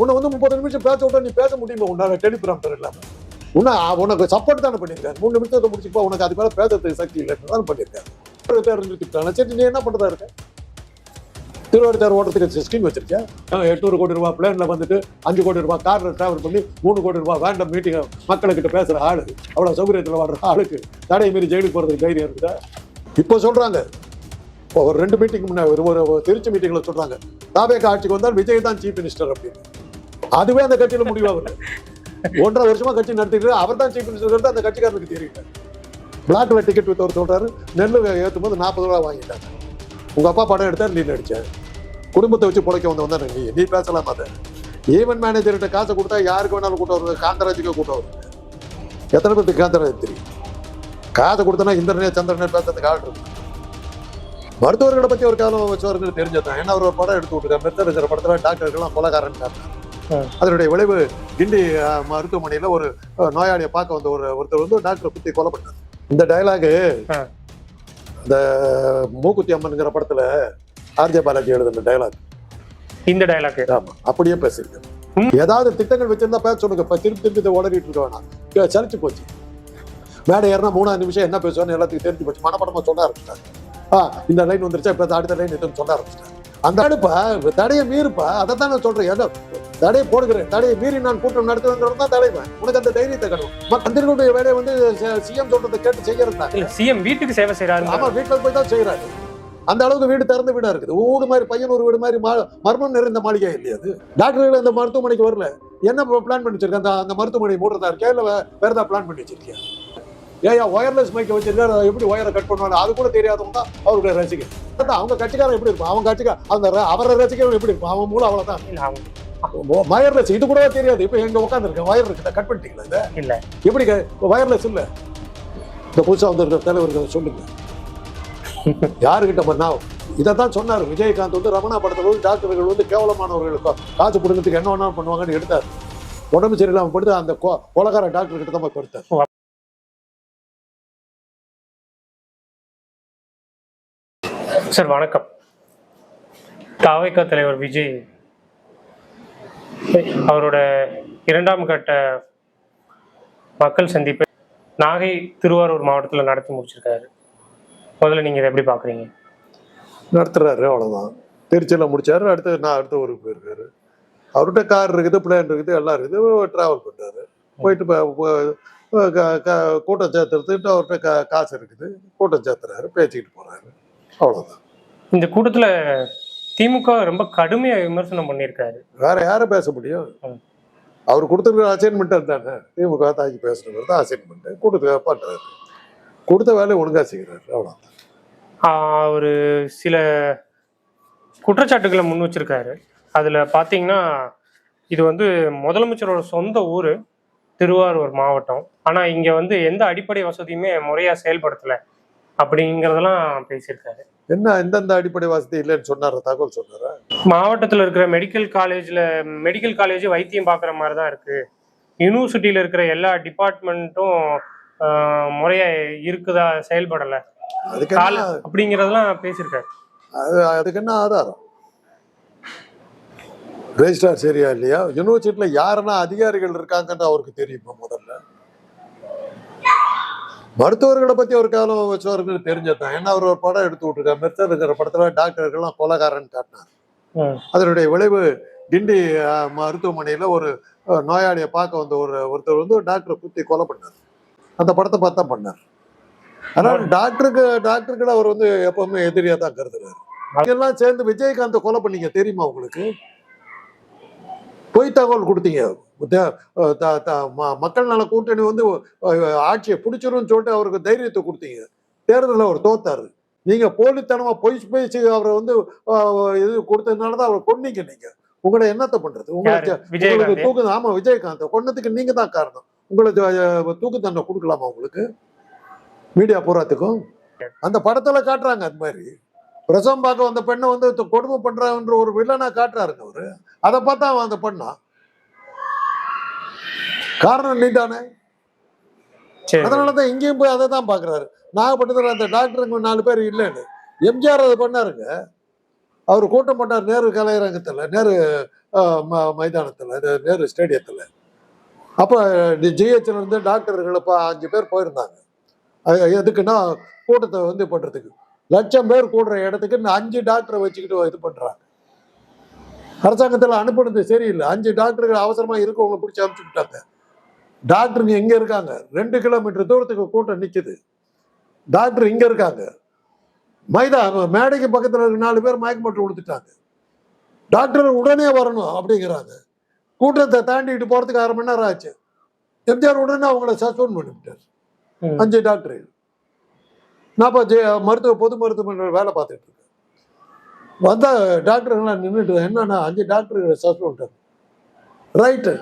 உன்னை வந்து 30 நிமிஷம் பேச விட்டா நீ பேச முடியுமா உன்னால டெலிபிராம்டர் இல்லாம? உனக்கு சப்போர்ட் தானே பண்ணியிருக்காரு. 3 நிமிஷத்தை முடிச்சுப்பா, உனக்கு அது மேலே பேசுறதுக்கு சக்தி இல்லைன்னு தானே பண்ணியிருக்காரு. நிறுத்திட்டாங்க. நீ என்ன பண்றதா இருக்க? திருவாரூர் ஓட்டுறதுக்கு ஸ்கீம் வச்சிருக்கேன். 800 கோடி ரூபாய் பிளேன்ல வந்துட்டு 5 கோடி ரூபாய் கார்ல டிராவல் பண்ணி 3 கோடி ரூபாய் வேண்டாம் மீட்டிங் மக்கள்கிட்ட பேசுற ஆளு, அவ்வளவு சௌகரியத்தில் வாடுற ஆளுக்கு தடை மீறி ஜெயிலுக்கு போறதுக்கு தைரியம் இருக்குதா? இப்போ சொல்றாங்க, ஒரு 2 மீட்டிங் முன்னாடி ஒரு திருச்சி மீட்டிங்ல சொல்றாங்க, தாவேக ஆட்சிக்கு வந்தால் விஜய் தான் சீஃப் மினிஸ்டர் அப்படின்னு. அதுவே அந்த கட்சியில முடிவாகல. 1.5 வருஷமா கட்சி நடத்திட்டு அவர் தான் சீஃப் மினிஸ்டர் அந்த கட்சிக்காரனுக்கு தெரியல. பிளாக்ல டிக்கெட் வித்தவர் சொல்றாரு, நெல்லு ஏற்றும் போது 40 ரூபா வாங்கிட்டாங்க. உங்க அப்பா படம் எடுத்தார், நீ நடிச்ச. குடும்பத்தை வச்சு பிழைக்க வந்தவன் நீ பேசலாமா? அதை ஈவென்ட் மேனேஜர்கிட்ட காசை கொடுத்தா யாருக்கு வேணாலும் கூட்டம் வருது, காந்தராஜுக்கு கூட்டம் வருது. எத்தனை பேருக்கு காந்தராஜ் தெரியும்? காசை கொடுத்தனா இந்திரனே சந்திரனே பேசுறதுக்கு ஆள் இருக்கு. மருத்துவர்களை பத்தி ஒரு காலம் வச்சவர்கள் தெரிஞ்சதான். ஏன்னா அவர் ஒரு படம் எடுத்து விட்டுருக்காரு, மெத்தரிக்கிற படத்துல டாக்டர்கள்லாம் கொலைகாரன் காட்டினார். அதனுடைய விளைவு கிண்டி மருத்துவமனையில ஒரு நோயாளியை பார்க்க வந்த ஒருத்தர் வந்து டாக்டரை குத்தி கொலை பண்ணார். இந்த டயலாகு இந்த மூக்குத்தி அம்மன்ங்கிற படத்துல ஆர்ஜே பாலாஜி எழுதுன டயலாக். இந்த டயலாக் ஆமா, அப்படியே பேசிருக்கேன். ஏதாவது திட்டங்கள் வச்சிருந்தா பேச சொல்லுங்க. இப்ப திருப்பி உளறிட்டு இருக்க வேணாம், சலிச்சு போச்சு. மேடை ஏறினா 3 நிமிஷம் என்ன பேசுவான்னு எல்லாத்துக்கும் தெரிஞ்சு போச்சு. மனப்படமா சொல்ல ஆரம்பிச்சிட்டாங்க. இந்த லைன் வந்துருச்சா, இப்ப அடுத்த லைன் எதுவும் சொல்ல ஆரம்பிச்சிட்டாங்க. அந்த அடுப்பா தடையை மீறுப்பா, அதை தான் நான் சொல்றேன். ஏதோ தடையை போடுகிறேன், தடையை மீறி நான் கூட்டம் நடத்துவேன் தான் தலைவன். உனக்கு அந்த தைரியத்தை கடும். மந்திரிகளுடைய வேலையை வந்து சிஎம் சொல்றதை கேட்டு செய்யறது. சிஎம் வீட்டுக்கு சேவை செய்யறாரு. ஆமா, வீட்டுல போய் தான் செய்யறாரு. அந்த அளவுக்கு வீடு திறந்த வீடா இருக்குது. ஊடு மாதிரி பையன் ஒரு வீடு மாதிரி மர்மம் நிறைந்த மாளிகை இல்லையா அது? டாக்டர்கள் அந்த மருத்துவமனைக்கு வரல. என்ன பிளான் பண்ணி வச்சிருக்கேன்? அந்த மருத்துவமனை மூடுறதா இருக்கா இல்ல வேற ஏதாவது பிளான் பண்ணி வச்சிருக்கியா? ஏயா ஒயர்லெஸ் மைக்க வச்சிருக்காரு, எப்படி ஒயரை கட் பண்ணுவாங்க அது கூட தெரியாதவங்க தான் அவருடைய ரசிகர். அவங்க கட்சிக்காரன் எப்படி இருக்கும்? அவங்க கட்சிக்கார அந்த அவரை ரசிகர் எப்படி இருக்கும்? அவன் மூலம் அவ்வளவுதான். வயர்லெஸ் இது கூட தெரியாது. இப்ப எங்க உட்காந்து இருக்கேன், வயர் இருக்கு, கட் பண்ணிட்டீங்களா? இந்த இல்ல எப்படி வயர்லெஸ் இல்ல? இந்த புதுசா வந்திருக்கிற தலைவர்கள் சொல்லுங்க, யாருக்கிட்ட பண்ணா? இதைத்தான் சொன்னார் விஜயகாந்த் வந்து ரமணா படத்துல வந்து டாக்டர்கள் வந்து கேவலமானவர்களுக்கு காசு கொடுக்கறதுக்கு என்ன வேணாலும் பண்ணுவாங்கன்னு எடுத்தார். உடம்பு சரியில்லாம படுத்து அந்த கொலகார டாக்டர் கிட்ட தான் படுத்தார். சார் வணக்கம். தாவேகா தலைவர் விஜய் அவரோட 2ஆம் கட்ட மக்கள் சந்திப்பை நாகை திருவாரூர் மாவட்டத்தில் நடத்தி முடிச்சிருக்காரு. முதல்ல நீங்க இதை எப்படி பாக்குறீங்க? நடத்துறாரு, அவ்வளவுதான். திருச்சியில முடிச்சாரு. அடுத்த ஊருக்கு போயிருக்காரு. அவர்கிட்ட கார் இருக்குது, பிளேன் இருக்குது, எல்லாம் இருக்குது. டிராவல் பண்றாரு. போயிட்டு கூட்டம் சேர்த்துறதுட்டு அவர்கிட்ட காசு இருக்குது, கூட்டம் சேர்த்துறாரு, பேசிக்கிட்டு போறாரு, அவ்வளவுதான். இந்த கூட்டத்துல திமுக ரொம்ப கடுமையா விமர்சனம் பண்ணியிருக்காரு. வேற யார பேச முடியும்? அவர் கொடுத்துருக்கிற அசைன்மெண்ட் தானே. திமுக தாக்கி பேசுறது தான் அசைன்மெண்ட். கொடுத்து பண்றாரு, கொடுத்த வேலையை ஒழுங்கா செய்யறாரு, அவ்வளவுதான். ஒரு சில குற்றச்சாட்டுகளை முன் வச்சிருக்காரு. அதுல பாத்தீங்கன்னா இது வந்து முதலமைச்சரோட சொந்த ஊரு திருவாரூர் மாவட்டம், ஆனா இங்க வந்து எந்த அடிப்படை வசதியுமே முறையா செயல்படுத்தல அப்படிங்கிறதெல்லாம் பேசியிருக்காரு. என்ன எந்தெந்த அடிப்படை வசதி இல்லைன்னு சொன்னார? தகவல் சொன்னாரா? மாவட்டத்தில் இருக்கிற மெடிக்கல் காலேஜ் வைத்தியம் பார்க்குற மாதிரி தான் இருக்கு. யூனிவர்சிட்டியில இருக்கிற எல்லா டிபார்ட்மெண்ட்டும் முறையா இருக்குதா, செயல்படலை அப்படிங்கிறதெல்லாம் பேசியிருக்காரு. அதுக்கு என்ன ஆதாரம்? ரெஜிஸ்டார் சரியா இல்லையா? யூனிவர்சிட்டியில யாரெல்லாம் அதிகாரிகள் இருக்காங்கன்னு அவருக்கு தெரியுமா? முதல்ல மருத்துவர்களை பத்தி ஒரு காலம் வச்சவர்கள் தெரிஞ்சதான். ஏன்னா அவர் ஒரு படம் எடுத்து விட்டுருக்காரு, மெத்தரிக்கிற படத்துல டாக்டர்கள்லாம் கொலைகாரன் காட்டினார். அதனுடைய விளைவு கிண்டி மருத்துவமனையில ஒரு நோயாளியை பார்க்க வந்த ஒருத்தர் வந்து டாக்டரை குத்தி கொலை பண்ணார். அந்த படத்தை பார்த்தா பண்ணார். அதனால டாக்டருக்கு அவர் வந்து எப்பவுமே எதிரியா தான் கருதுறாரு. அதெல்லாம் சேர்ந்து விஜயகாந்த் கொலை பண்ணீங்க தெரியுமா உங்களுக்கு? பொய் தகவல் கொடுத்தீங்க. மக்கள் நல கூட்டணி வந்து ஆட்சியை பிடிச்சிரும்னு சொல்லிட்டு அவருக்கு தைரியத்தை கொடுத்தீங்க. தேர்தலில் அவர் தோத்தாரு. நீங்க போலித்தனமா பொய் பேசி அவரை வந்து இது கொடுத்ததுனாலதான் அவரை கொன்னீங்க. நீங்க உங்களை என்னத்தை பண்றது? உங்களுக்கு தூக்கு. ஆமா, விஜயகாந்த் கொன்னதுக்கு நீங்க தான் காரணம். உங்களுக்கு தூக்கு தண்டனை கொடுக்கலாமா உங்களுக்கு? மீடியா பூராத்துக்கும் அந்த படத்துல காட்டுறாங்க. அது மாதிரி பிரசவம் பார்க்க வந்த பெண்ணை வந்து கொடுமை பண்றான்ற ஒரு வில்லனா காட்டுறாருங்க அவரு. அதை பார்த்தா அவன் அந்த பண்ணா காரணம் நீதானே. அதனாலதான் இங்கேயும் போய் அதை தான் பாக்குறாரு. நாகப்பட்டினத்துல அந்த டாக்டருங்க 4 பேர் இல்லைன்னு எம்ஜிஆர் அதை பண்ணாருங்க. அவர் கூட்டம் போட்டார் நேரு கலையரங்கத்துல, நேரு மைதானத்துல, நேரு ஸ்டேடியத்துல. அப்போ ஜிஹெச்ல இருந்து டாக்டர்கள் இப்போ 5 பேர் போயிருந்தாங்க. எதுக்குன்னா கூட்டத்தை வந்து பண்றதுக்கு. லட்சம் பேர் கூடுற இடத்துக்கு 5 டாக்டரை வச்சுக்கிட்டு இது பண்றாங்க. அரசாங்கத்தில் அனுப்புனது சரியில்லை. 5 டாக்டர்கள் அவசரமா இருக்கவங்களை பிடிச்சி அனுப்பிச்சு விட்டாங்க. டாக்டருங்க எங்க இருக்காங்க? 2 கிலோமீட்டர் தூரத்துக்கு கூட்டம் நிக்குது. டாக்டர் இங்க இருக்காங்க. மேடைக்கு பக்கத்துல இருக்க 4 பேர் மயக்க போட்டு கொடுத்துட்டாங்க. டாக்டர் உடனே வரணும் அப்படிங்கிறாங்க. கூட்டத்தை தாண்டிட்டு போறதுக்கு 1/2 மணி நேரம் ஆச்சு. எம்ஜிஆர் உடனே அவங்கள சஸ்பெண்ட் பண்ணிவிட்டார். 5 டாக்டர். நான் இப்போ பொது மருத்துவமனை வேலை பார்த்துட்டு இருக்கேன். வந்தா டாக்டர்கள்லாம் நின்றுட்டு என்னன்னா 5 டாக்டர் சஸ்பெண்ட் பண்ணிட்டாங்க. ரைட்டு,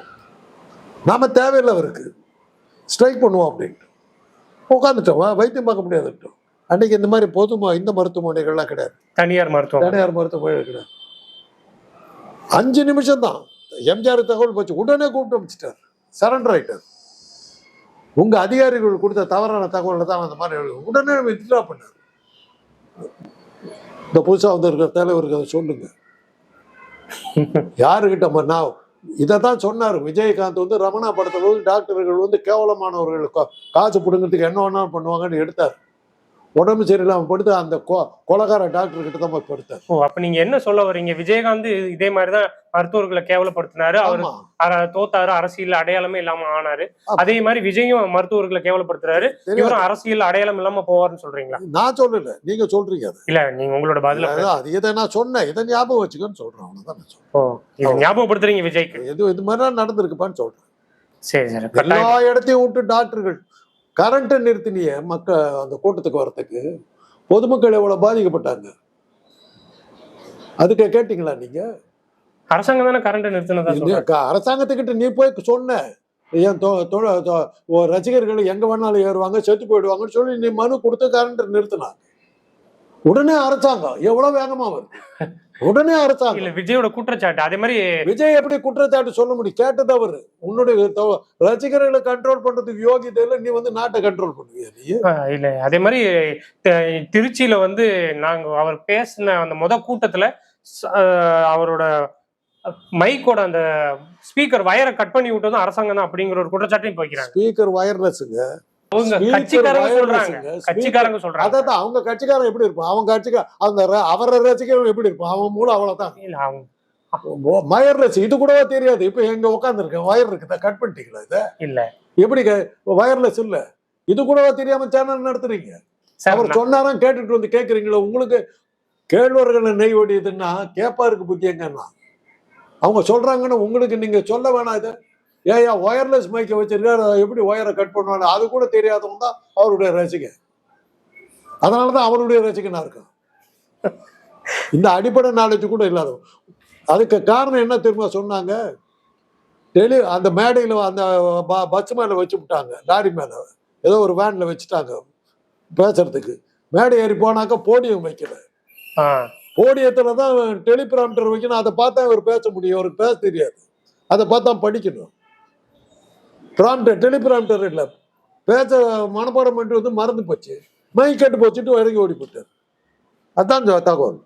நாம தேவையில்லை, அவருக்கு ஸ்ட்ரைக் பண்ணுவோம் அப்படின்ட்டு உட்காந்துட்டோம். வைத்தியம் பார்க்க முடியாதுட்டோம். அன்னைக்கு இந்த மாதிரி இந்த மருத்துவமனைகள்லாம் கிடையாது. தனியார் மருத்துவமனை கிடையாது. 5 நிமிஷம் தான் எம்ஜிஆர் தகவல் போச்சு. உடனே கூப்பிட்டு வச்சுட்டார். சரண்டர் ஆயிட்டார். உங்க அதிகாரிகள் கொடுத்த தவறான தகவலை தான் அந்த மாதிரி உடனே வித்ட்ரா பண்ணார். இந்த புதுசா வந்து இருக்கிற தலைவருக்கு அதை சொல்லுங்க. யாருக்கிட்ட நான் இதை தான் சொன்னார். விஜயகாந்த் வந்து ரமணா படத்துல வந்து டாக்டர்கள் வந்து கேவலமானவர்கள், காசு பிடுங்கிறதுக்கு என்ன வேணாலும் பண்ணுவாங்கன்னு எடுத்தார். உடம்பு சரியில்லாம படுத்து அந்த கொலகார டாக்டர் கிட்ட தான் போய் படுத்தார். அப்ப நீங்க என்ன சொல்ல வரீங்க? விஜயகாந்த் இதே மாதிரிதான் மருத்துவர்களை கேவலப்படுத்தினாரு. அவர் தோத்தாரு, அரசியல் அடையாளமே இல்லாம ஆனாரு. அதே மாதிரி விஜயும் மருத்துவர்களை கேவலப்படுத்துறாரு. இவரும் அரசியல் அடையாளம் இல்லாம போவாருன்னு சொல்றீங்களா? நான் சொல்லல, நீங்க சொல்றீங்க. இல்ல, நீங்க உங்களோட பதில இதை நான் சொன்னேன். இதை ஞாபகம் வச்சுக்கன்னு சொல்றேன். அவ்வளவுதான் ஞாபகப்படுத்துறீங்க விஜய்க்கு. இது மாதிரிலாம் நடந்திருக்குப்பான்னு சொல்றேன். சரி சரி. எல்லா இடத்தையும் விட்டு டாக்டர்கள் கரண்ட்டை நிறுத்தினிய அந்த கூட்டத்துக்கு வரத்துக்கு பொதுமக்கள் எவ்வளவு பாதிக்கப்பட்டாங்க. அதுக்கு கேட்டீங்களா நீங்க? அரசாங்கம் தானே கரண்ட் நிறுத்தினதா? அரசாங்கத்துக்கிட்ட நீ போய் சொன்ன என் ரசிகர்கள் எங்க வேணாலும் ஏறுவாங்க, செத்து போயிடுவாங்கன்னு சொல்லி நீ மனு கொடுத்து கரண்ட் நிறுத்தினாங்க. உடனே அரசாங்கம் எவ்வளவு வேகமா வருது. உடனே அரசாங்கம். இல்ல, விஜயோட குற்றச்சாட்டு அதே மாதிரி. விஜய் எப்படி குற்றச்சாட்டு சொல்ல முடியும்? கேட்டது அவரு. உன்னுடைய ரசிகர்களை கண்ட்ரோல் பண்றதுக்கு யோகிதை இல்லை, நீ வந்து நாட்டை கண்ட்ரோல் பண்ணுவியா நீ? இல்ல, அதே மாதிரி திருச்சியில வந்து நாங்க அவர் பேசின அந்த கூட்டத்துல அவரோட மைக்கோட அந்த ஸ்பீக்கர் வயரை கட் பண்ணி விட்டதும் அரசாங்கம் தான் அப்படிங்கிற ஒரு குற்றச்சாட்டையும் வைக்கிறாங்க. ஸ்பீக்கர் வயர்லெஸ்ங்க. கட்சிக்காரங்க சொல்றாங்க. அதான் அவங்க கட்சிக்காரன் எப்படி இருப்பான்? அவங்க கட்சிக்கார அவர ரசிகர் எப்படி இருப்பான்? அவன் மூலம் அவ்வளவுதான். வயர்லெஸ் இது கூடவா தெரியாது? இப்ப எங்க உட்கார்ந்து இருக்கேன், வயர் இருக்குதா? கட் பண்ணிட்டீங்களா? இத இல்ல, எப்படி வயர்லெஸ் இல்ல? இது கூடவா தெரியாம சேனல் நடத்துறீங்க? அவர் சொன்னாராம் கேட்டுட்டு வந்து கேக்குறீங்களா? உங்களுக்கு கேழ்வர்கள் நெய் ஓடியதுன்னா கேப்பாருக்கு புத்தி எங்கன்னா அவங்க சொல்றாங்கன்னு உங்களுக்கு நீங்க சொல்ல வேணாம். இதை ஏயா ஒயர்லெஸ் மைக்கை வச்சிருக்காரு, எப்படி ஒயரை கட் பண்ணுவாங்க அது கூட தெரியாதவங்க தான் அவருடைய ரசிகன். அதனாலதான் அவருடைய ரசிகனா இருக்கான். இந்த அடிப்படை நாலேஜ் கூட இல்லாதவங்க. அதுக்கு காரணம் என்ன தெரியுமா சொன்னாங்க? அந்த மேடையில் அந்த பஸ் மேல வச்சு விட்டாங்க, லாரி மேல ஏதோ ஒரு வேன்ல வச்சுட்டாங்க பேசுறதுக்கு. மேடை ஏறி போனாக்க போடியம் வைக்கல. போடியத்துல தான் டெலிபிராம்டர் வைக்கணும். அதை பார்த்தா அவர் பேச முடியும். அவருக்கு பேச தெரியாது. அதை பார்த்தா படிக்கணும். டெலிபிராம்டர் இல்லை, பேச மனப்பாடம் பண்ணிட்டு வந்து மறந்து போச்சு. மைக் கட்டு போச்சுட்டு இறங்கி ஓடி போட்டார். அதான் தகவல்.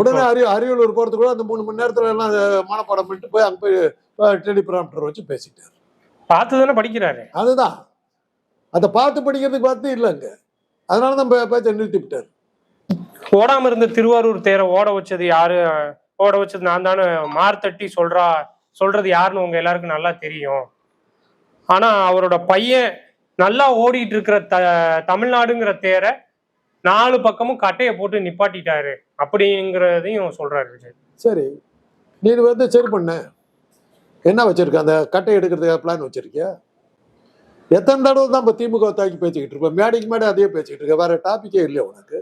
உடனே அரியலூர் போறதுக்கு கூட அந்த 3 மணி நேரத்துல எல்லாம் மனப்பாடம் பண்ணிட்டு போய் அங்க போய் டெலிபிராம்டர் வச்சு பேசிட்டார். பார்த்துதானே படிக்கிறாரு. அதுதான், அதை பார்த்து படிக்கிறதுக்கு பார்த்து இல்லைங்க. அதனாலதான் பேச்ச நிறுத்தி விட்டார். ஓடாம இருந்த திருவாரூர் தேரை ஓட வச்சது யாரு? ஓட வச்சது நான் தானே மார்த்தட்டி சொல்றது யாருன்னு உங்க எல்லாருக்கும் நல்லா தெரியும். ஆனா அவரோட பையன் நல்லா ஓடிட்டு இருக்கிற தமிழ்நாடுங்கிற தேரை 4 பக்கமும் கட்டையை போட்டு நிப்பாட்டிட்டாரு அப்படிங்கிறதையும் சொல்றாரு விஜய். சரி, நீ வந்து சரி பண்ண என்ன வச்சிருக்க? அந்த கட்டை எடுக்கிறதுக்கு பிளான் வச்சிருக்கியா? எத்தனை தடவை தான் இப்போ திமுக தாக்கி பேசிக்கிட்டு இருப்பேன். மேடைக்கு மேடை அதையே பேசிக்கிட்டு இருக்க. வேற டாபிக்கே இல்லையா உனக்கு?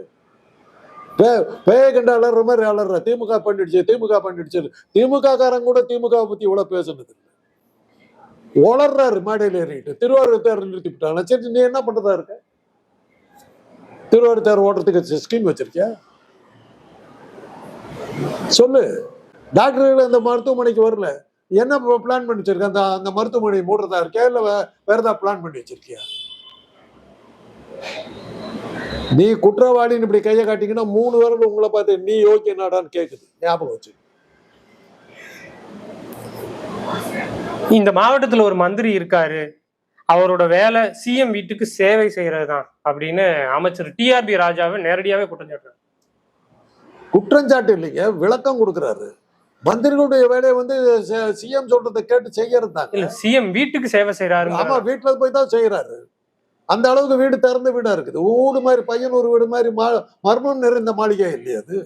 பேய கண்டு அலற மாதிரி அலற. திமுக பண்ணிடுச்சு, திமுக பண்ணிடுச்சு. திமுக காரங்க கூட திமுக பத்தி இவ்வளவு பேசுனது வளர்றாரு மேடையில் ஏறிட்டு. திருவாரூர் தேர் நிறுத்தி விட்டாங்க. சரி, நீ என்ன பண்றதா இருக்க? திருவாரூர் தேர் ஓட்டுறதுக்கு ஸ்கீம் வச்சிருக்கியா? சொல்லு. டாக்டர்கள் அந்த மருத்துவமனைக்கு வரல, என்ன பிளான் பண்ணி வச்சிருக்க? அந்த மருத்துவமனை மூடுறதா இருக்கியா இல்ல வேற ஏதாவது பிளான் பண்ணி வச்சிருக்கியா? நீ குற்றவாளின்னு இப்படி கையை காட்டிங்கன்னா 3 விரல் உங்களை பார்த்து நீ யோக்கிய நாடான்னு கேக்குது. ஞாபகம் வச்சு. இந்த மாவட்டத்துல ஒரு மந்திரி இருக்காரு, அவரோட வேலை சிஎம் வீட்டுக்கு சேவை செய்யறதுதான் அப்படின்னு அமைச்சர் டிஆர்பி ராஜாவை நேரடியாவே குற்றம் சாட்டுறாரு. குற்றஞ்சாட்டு இல்லைங்க, விளக்கம் கொடுக்குறாரு. மந்திரிகளுடைய வேலையை வந்து சிஎம் சொல்றதை கேட்டு செய்யறது தாங்க. இல்ல, சிஎம் வீட்டுக்கு சேவை செய்யறாரு. ஆமா, வீட்டுல போய் தான் செய்யறாரு. அந்த அளவுக்கு வீடு திறந்த வீடா இருக்குது. ஊடு மாதிரி பையனூர் வீடு மாதிரி மர்மம் நிறைந்த மாளிகை இல்லையா அது?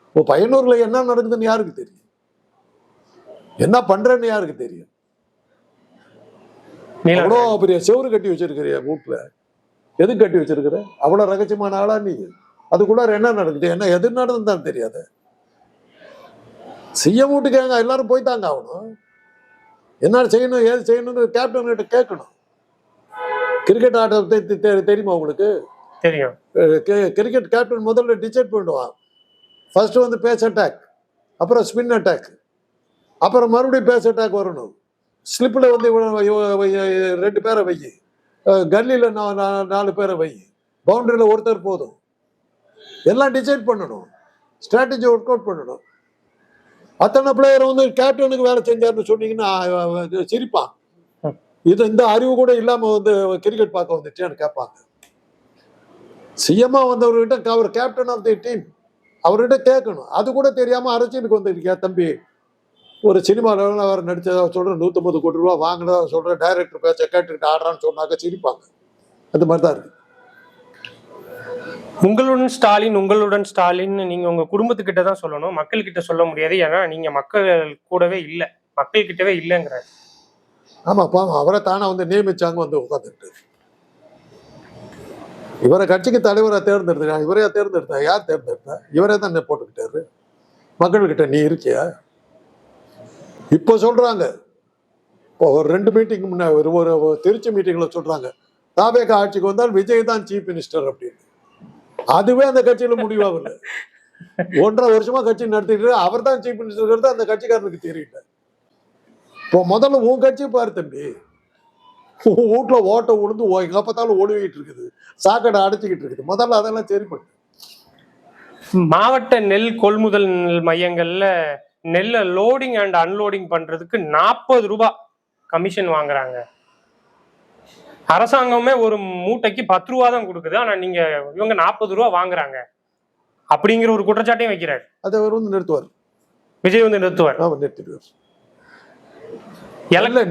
இப்போ பையனூர்ல என்ன நடக்குதுன்னு யாருக்கு தெரியும்? என்ன பண்றேன்னு யாருக்கு தெரியும்? அவ்வளோ பெரிய செவரு கட்டி வச்சிருக்கிறிய வீட்டுல, எது கட்டி வச்சிருக்கிற? அவ்வளவு ரகசியமான ஆளா நீ? அதுக்குள்ளார என்ன நடக்குது, என்ன எது நடந்துதான் தெரியாது. சிஎம் வீட்டுக்காங்க எல்லாரும் போய்த்தாங்க ஆகணும். என்ன செய்யணும் ஏது செய்யணும்னு கேப்டன் கிட்ட கேட்கணும். கிரிக்கெட் ஆட்ட தெரியுமா உங்களுக்கு? தெரியும். கிரிக்கெட் கேப்டன் முதல்ல டிசைட் பண்ணுவான். ஃபர்ஸ்ட் வந்து பேஸ் அட்டாக், அப்புறம் ஸ்பின் அட்டாக், அப்புறம் மறுபடியும் பேஸ் அட்டாக் வரணும். ஸ்லிப்ல வந்து 2 பேரை வை, கல்லியில் 4 பேரை வை, பவுண்டரியில் ஒருத்தர் போதும். எல்லாம் டிசைட் பண்ணணும், ஸ்ட்ராட்டஜி ஒர்க் அவுட் பண்ணணும். அத்தனை பிளேயர் வந்து கேப்டனுக்கு வேலை செஞ்சாருன்னு சொன்னீங்கன்னா சிரிப்பான். இந்த அறிவு கூட இல்லாம வந்து கிரிக்கெட் பார்க்க வந்துட்டேன்னு கேட்பாங்க. சிஎம்மா வந்தவர்கிட்ட அவர் கேப்டன் ஆஃப் தி டீம், அவர்கிட்ட கேட்கணும். அது கூட தெரியாம அரசியலுக்கு வந்திருக்கியா தம்பி? ஒரு சினிமாவில் அவர் நடிச்சதா சொல்ற 150 கோடி ரூபா வாங்கினதா சொல்ற டைரக்டர் பேச்ச கேட்டுக்கிட்டு ஆடுறான்னு சொன்னாக்க சிரிப்பாங்க. அந்த மாதிரிதான் இருக்கு. உங்களுடன் ஸ்டாலின் நீங்க உங்க குடும்பத்துக்கிட்ட தான் சொல்லணும், மக்கள் கிட்ட சொல்ல முடியாது. ஏன்னா நீங்க மக்கள் கூடவே இல்லை, மக்கள் கிட்டவே இல்லைங்கிற. ஆமா, பாவம் அவரை தானே வந்து நியமிச்சாங்க, வந்து உட்காந்துட்டு. இவரை கட்சிக்கு தலைவரை தேர்ந்தெடுத்தாங்க. இவரையா தேர்ந்தெடுத்தா? யார் தேர்ந்தெடுத்தா? இவரே தான் போட்டுக்கிட்டாரு. மக்கள்கிட்ட நீ இருக்கியா? இப்போ சொல்றாங்க, இப்போ ஒரு 2 மீட்டிங் முன்னாடி ஒரு திருச்சி மீட்டிங்ல சொல்றாங்க, தாவேகா ஆட்சிக்கு வந்தால் விஜய் தான் சீஃப் மினிஸ்டர் அப்படின்னு. அதுவே அந்த கட்சியில முடிவாகல. 1.5 வருஷமா கட்சி நடத்திட்டு அவர் தான் சீஃப் மினிஸ்டர், அந்த கட்சிக்காரனுக்கு தெரியல. இப்போ முதல்ல உன் கட்சி பாரு தம்பி. வீட்டுல ஓட்ட உழுந்து எங்க பார்த்தாலும் ஒழுவிட்டு இருக்குது, சாக்கடை அடைச்சிக்கிட்டு இருக்குது. முதல்ல அதெல்லாம் சரி பண்ணு. மாவட்ட நெல் கொள்முதல் மையங்கள்ல நெல்லை லோடிங் அண்ட் அன்லோடிங் பண்றதுக்கு 40 ரூபாய் கமிஷன் வாங்குறாங்க. அரசாங்கமே ஒரு மூட்டைக்கு 10 ரூபா தான் கொடுக்குது, ஆனா நீங்க இவங்க 40 ரூபா வாங்குறாங்க அப்படிங்கிற ஒரு குற்றச்சாட்டையும் வைக்கிறார். அதை அவர் வந்து நிறுத்துவார், விஜய் வந்து நிறுத்துவார். நிறுத்திடுவார்.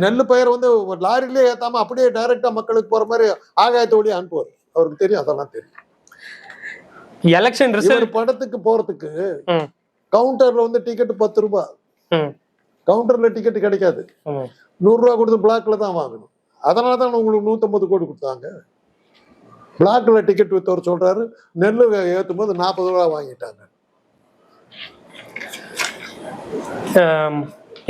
நெல் பயிர் வந்து லாரிலே ஏத்தாம அப்படியே டைரக்டா மக்களுக்கு போற மாதிரி ஆகாயத்தை வழியா அனுப்புவார். அவருக்கு தெரியும், அதெல்லாம் தெரியும். எலெக்ஷன் ரிசல்ட் படத்துக்கு போறதுக்கு கவுண்டர்ல வந்து டிக்கெட் 10 ரூபாய். கவுண்டர்ல டிக்கெட் கிடைக்காது, 100 ரூபாய் கொடுத்து பிளாக்ல தான் வாங்கணும். அதனாலதான் உங்களுக்கு 150 கோடி கொடுத்தாங்க. பிளாக்ல டிக்கெட் வித்தவர் சொல்றாரு, நெல்லு ஏற்றும் போது 40 ரூபாய் வாங்கிட்டாங்க.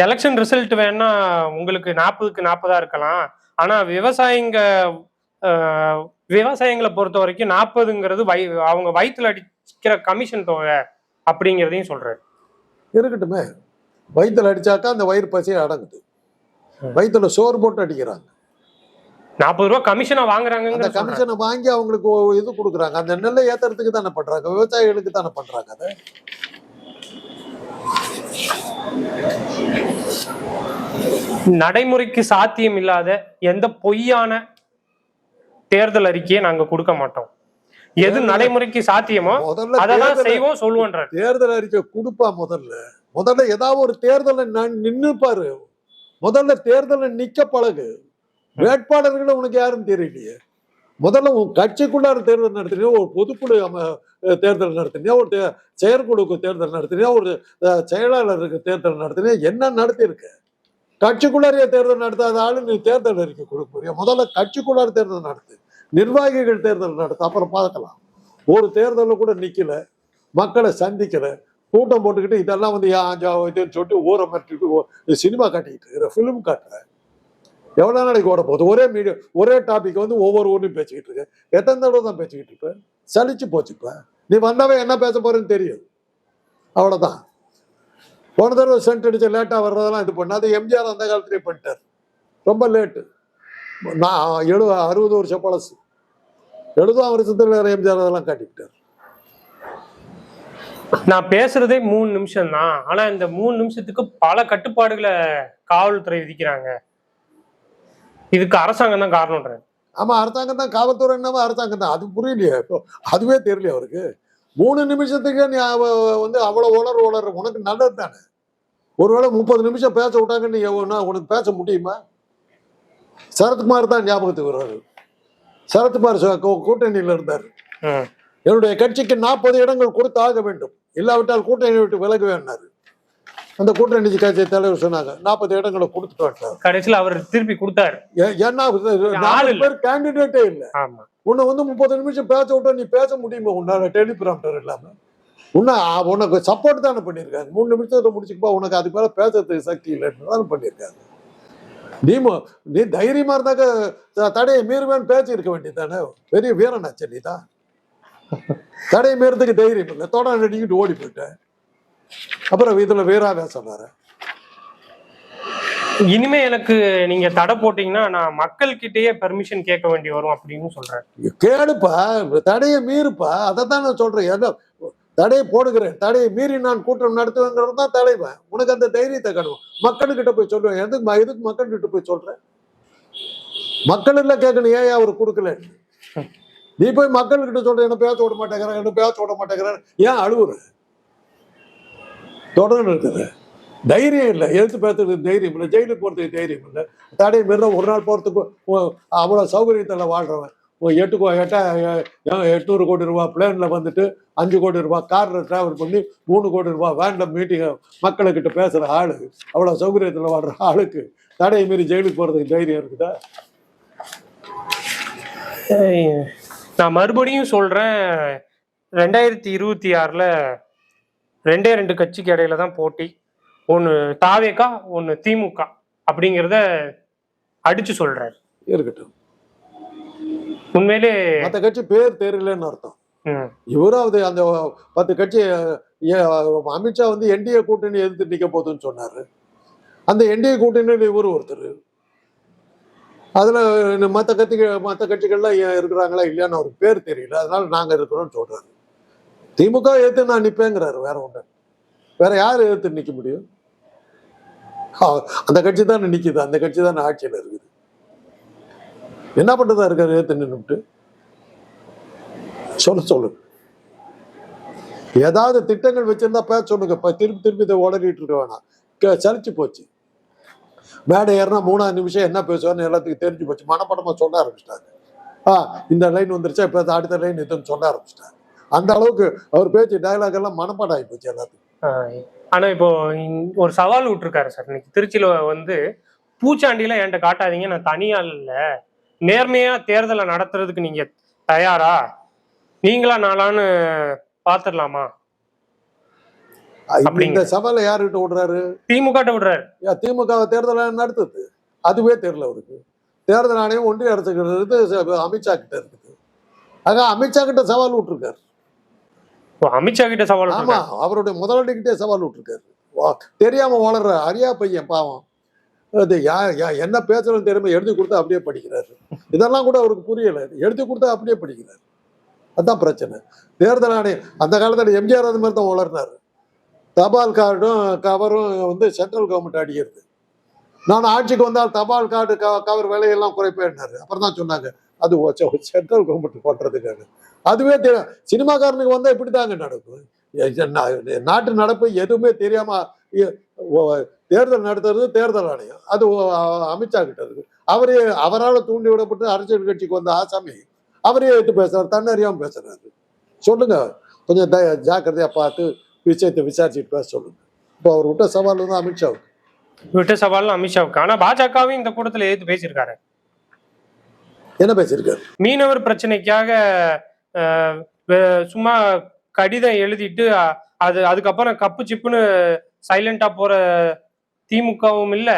எலெக்ஷன் ரிசல்ட் வேணா உங்களுக்கு 40க்கு 40 இருக்கலாம், ஆனா விவசாயிகளை பொறுத்த வரைக்கும் 40ங்கிறது அவங்க வயிற்றுல அடிக்கிற கமிஷன் தொகை அப்படிங்கிறதையும் சொல்றாரு. இருக்கட்டுமே, வயிற்றுல அடிச்சாக்கா அந்த வயிறு பசியை அடங்குது. வயிற்றுல சோறு போட்டு அடிக்கிறாங்க. 40 ரூபாய் கமிஷனை வாங்குறாங்க. அந்த கமிஷனை வாங்கி அவங்களுக்கு இது கொடுக்குறாங்க. அந்த நெல்லை ஏத்துறதுக்கு தானே பண்றாங்க, விவசாயிகளுக்கு தானே பண்றாங்க. அதை நடைமுறைக்கு சாத்தியம் இல்லாத எந்த பொய்யான தேர்தல் அறிக்கையை நாங்க கொடுக்க மாட்டோம். எது நடைமுறைக்கு சாத்தியமோ அதெல்லாம் செய்வோம் சொல்லுவோன்ற. தேர்தல் அறிக்கை கொடுப்பா. முதல்ல ஏதாவது ஒரு தேர்தலை நின்னுப்பாரு. முதல்ல தேர்தலை நிக்க பழகு. வேட்பாளர்களை உனக்கு யாரும் தெரியலையே. முதல்ல உன் கட்சிக்குள்ளார தேர்தல் நடத்தினியா, ஒரு பொதுக்குழு தேர்தல் நடத்தினியா, ஒரு செயற்குழுக்கு தேர்தல் நடத்தினியா, ஒரு செயலாளருக்கு தேர்தல் நடத்தினியா, என்ன நடத்திருக்க? கட்சிக்குள்ளாரிய தேர்தல் நடத்தாத ஆளு நீ தேர்தல் அறிக்கை கொடுக்க போறியா? முதல்ல கட்சிக்குள்ளார தேர்தல் நடத்து, நிர்வாகிகள் தேர்தல் நடத்து, அப்புறம் பார்க்கலாம். ஒரு தேர்தலில் கூட நிக்கல, மக்களை சந்திக்கல, கூட்டம் போட்டுக்கிட்டு இதெல்லாம் வந்து இதுன்னு சொல்லிட்டு ஊரை மாற்றிட்டு சினிமா காட்டிக்கிட்டு இருக்கிற, ஃபிலிம் காட்டுற. எவ்வளவு நாளைக்கு ஓட போகுது? ஒரே மீடியா, ஒரே டாபிக் வந்து ஒவ்வொரு ஊர்லையும் பேசிக்கிட்டு இருக்கு. எத்தனை தடவை தான் பேசிக்கிட்டு இருப்ப? சலிச்சு போச்சுப்ப. நீ வந்தாவே என்ன பேச போறேன்னு தெரியும், அவ்வளவுதான். போன தடவை சென்ட் அடிச்ச லேட்டா வர்றதெல்லாம் இது பண்ணாது. எம்ஜிஆர் அந்த காலத்திலேயே பண்ணிட்டார், ரொம்ப லேட்டு. நான் 60 வருஷம் பழசு. 70ஆம் வருஷத்துல எம்ஜிஆர் அதெல்லாம் காட்டிக்கிட்டார். நான் பேசுறதே 3 நிமிஷம் தான். ஆனா இந்த 3 நிமிஷத்துக்கு பல கட்டுப்பாடுகளை காவல்துறை விதிக்கிறாங்க. இதுக்கு அரசாங்கம் தான் காரணம்ன்றாரு. ஆமா, அரசாங்கம் தான். காவல்துறை என்னவோ அரசாங்கம் தான். அது புரியலையே இப்போ. அதுவே தெரியலையே அவருக்கு. 3 நிமிஷத்துக்கு நீ வந்து அவ்வளவு உளற உனக்கு நல்லது தானே. ஒருவேளை 30 நிமிஷம் பேச விட்டாங்க, நீ உனக்கு பேச முடியுமா? சரத்குமார் தான் ஞாபகத்துக்கு வருவாரு. சரத்குமார் கூட்டணியில் இருந்தார். என்னுடைய கட்சிக்கு 40 இடங்கள் கொடுத்து ஆக வேண்டும், இல்லாவிட்டால் கூட்டணி விட்டு விலகுவேன்னாரு. அந்த கூட்டணி கட்சி தலைவர் சொன்னாங்க 40 இடங்களை கொடுத்துட்டு வந்தார். கடைசியில் அவர் திருப்பி கொடுத்தாரு. ஏன்னா 4 பேர் கேண்டிடேட்டே இல்லை. உன்னை வந்து 30 நிமிஷம் பேச விட்டா நீ பேச முடியுமா உன்னால டெலிபிராம்டர் இல்லாம? உனக்கு சப்போர்ட் தானே பண்ணியிருக்காங்க. 3 நிமிஷத்துல முடிச்சுக்கப்பா, உனக்கு அதுக்கு மேல பேசுறதுக்கு சக்தி இல்லைன்னு தானே பண்ணியிருக்காங்க. நீ தைரியமா இருந்தாக்க தடையை மீறுவேன்னு பேச்சு இருக்க வேண்டியது தானே. பெரிய வீரனாச்சு நீ தான். தடையை மீறதுக்கு தைரியம் இல்லை, தொடர் நடிக்கிட்டு ஓடி போயிட்டேன். அப்புறம் இதுல வீராவேசம் வேற. இனிமே எனக்கு நீங்க தடை போட்டீங்கன்னா நான் மக்கள் கிட்டயே பெர்மிஷன் கேட்க வேண்டி வரும் அப்படின்னு சொல்றேன். கேளுப்பா, தடையை மீறுப்பா. அதைத்தான் நான் சொல்றேன். தடையை போடுகிறேன், தடையை மீறி நான் கூட்டம் நடத்துவேங்கிறது தான் தலைவன். உனக்கு அந்த தைரியத்தை கணும். மக்கள்கிட்ட போய் சொல்லுவேன். எதுக்கு மக்கள்கிட்ட போய் சொல்றேன்? மக்கள் எல்லாம் கேட்கணும், ஏன் அவர் கொடுக்கல? நீ போய் மக்கள்கிட்ட சொல்ற, என்ன பேச விட மாட்டேங்கிறேன், என்ன பேச விட மாட்டேங்கிறேன், ஏன் அழுவுற? தொடர்ந்து இருக்குது. தைரியம் இல்லை, எழுத்து பேசுறதுக்கு தைரியம் இல்லை, ஜெயிலுக்கு போறதுக்கு தைரியம் இல்லை. தடையை மீற ஒரு நாள் போறதுக்கு அவ்வளவு சௌகரியத்தில் வாழ்றவன் 800 கோடி ரூபாய் பிளேன்ல வந்துட்டு 5 கோடி ரூபாய் கார்ல டிராவல் பண்ணி 3 கோடி ரூபாய் வேன்ல மீட்டிங் மக்களுக்கிட்ட பேசுற ஆளு, அவ்வளவு சௌகரியத்துல வாழ்ற ஆளுக்கு தடையை மீறி ஜெயிலுக்கு போறதுக்கு தைரியம் இருக்குதா? நான் மறுபடியும் சொல்றேன், 2026ல 2 கட்சிக்கு இடையில தான் போட்டி. ஒன்னு தாவேகா, ஒன்னு திமுக அப்படிங்கிறத அடிச்சு சொல்றாரு. இருக்கட்டும், உண்மையிலே மற்ற கட்சி பேர் தெரியலன்னு அர்த்தம். இவராவது அந்த 10 கட்சி அமித்ஷா வந்து என்டிஏ கூட்டணி எதிர்த்து நிக்க போகுதுன்னு சொன்னாரு. அந்த என்டிஏ கூட்டணியில் இவரு ஒருத்தர். அதுல மற்ற கட்சிகள்லாம் இருக்கிறாங்களா இல்லையான்னு அவருக்கு பேர் தெரியல, அதனால நாங்க இருக்கிறோம்னு சொல்றாரு. திமுக எதிர்த்து நான் நிப்பேங்கிறாரு. வேற ஒன்று, வேற யார் எதிர்த்து நிக்க முடியும்? அந்த கட்சி தான் நிக்குது, அந்த கட்சி தான் ஆட்சியில் இருக்குது. என்ன பண்றதா இருக்காரு எதிர்த்து நின்றுட்டு? சொல்லுங்க. ஏதாவது திட்டங்கள் வச்சிருந்தா பேச சொல்லுங்க. திருப்பி இதை உளறிட்டு இருக்க வேணாம். சலிச்சு போச்சு. மேடை ஏறினா 3ஆவது நிமிஷம் என்ன பேசுவார்னு எல்லாத்துக்கும் தெரிஞ்சு போச்சு. மனப்படமா சொல்ல ஆரம்பிச்சிட்டாங்க. இந்த லைன் வந்துருச்சா, இப்ப அடுத்த லைன் இதுன்னு சொல்ல ஆரம்பிச்சிட்டாங்க. அந்த அளவுக்கு அவர் பேச்சு டயலாக் எல்லாம் மனப்பாடம் ஆகி போச்சு எல்லாத்துக்கும். ஆனா இப்போ ஒரு சவால் விட்டுருக்காரு சார். இன்னைக்கு திருச்சியில வந்து பூச்சாண்டியில என்கிட்ட காட்டாதீங்க, நான் தனியா இல்ல, நேர்மையா தேர்தலை நடத்துறதுக்கு நீங்க தயாரா, நீங்களா நாளான்னு பாத்துடலாமா? இந்த சவாலை யாருகிட்ட விடுறாரு? திமுக விடுறாரு. திமுக தேர்தலை நடத்துது, அதுவே தெரியல அவருக்கு. தேர்தல் ஆணையம் ஒன்றிய அரசுக்கு அமித்ஷா கிட்ட இருக்குது. ஆக அமித்ஷா கிட்ட சவால் விட்டுருக்காரு. அமித்ஷா கிட்ட சவால்? ஆமா, அவருடைய முதலாளி கிட்டே சவால் விட்டுருக்காரு. தெரியாம வளர்ற அரியா பையன் பாவம். என்ன பேசுறதுன்னு தெரியாம எழுதி கொடுத்தா அப்படியே படிக்கிறாரு. இதெல்லாம் கூட அவருக்கு புரியல, எழுதி கொடுத்தா அப்படியே படிக்கிறாரு. அதுதான் பிரச்சனை. தேர்தல் ஆணையம் அந்த காலத்துல எம்ஜிஆர் அது மாதிரி தான் வளர்னாரு. தபால் கார்டும் கவரும் வந்து சென்ட்ரல் கவர்மெண்ட் அடிக்கிறது. நான் ஆட்சிக்கு வந்தால் தபால் கார்டு கவர் விலையெல்லாம் குறைப்பேன்னாரு. அப்புறம் தான் சொன்னாங்க அது சென்ட்ரல் கவர்மெண்ட் பண்றதுக்காக. அதுவே சினிமாக்காரனுக்கு வந்தா இப்படித்தாங்க நடக்கும். நாட்டு நடப்பு எதுவுமே தெரியாம தேர்தல் நடத்துறது தேர்தல் ஆணையம், அது அமித்ஷா கிட்ட இருக்கு. அவரால் தூண்டி விடப்பட்டு அரசியல் கட்சிக்கு வந்த ஆசாமி அவரே எடுத்து பேசுறாரு, தன்னறியாம பேசுறாரு. சொல்லுங்க, கொஞ்சம் ஜாக்கிரதையா பார்த்து விஷயத்தை விசாரிச்சுட்டு பேச சொல்லுங்க. இப்போ அவர் விட்ட சவால் வந்து அமித்ஷாவுக்கு விட்ட சவால் அமித்ஷாவுக்கு. ஆனா பாஜகவும் இந்த கூட்டத்தில் எதிர்த்து பேசியிருக்காரு. என்ன பேசியிருக்காரு? மீனவர் பிரச்சனைக்காக சும்மா கடிதம் எழுதிட்டு அதுக்கப்புறம் கப்பு சிப்புன்னு சைலண்டா போற திமுகவும் இல்ல,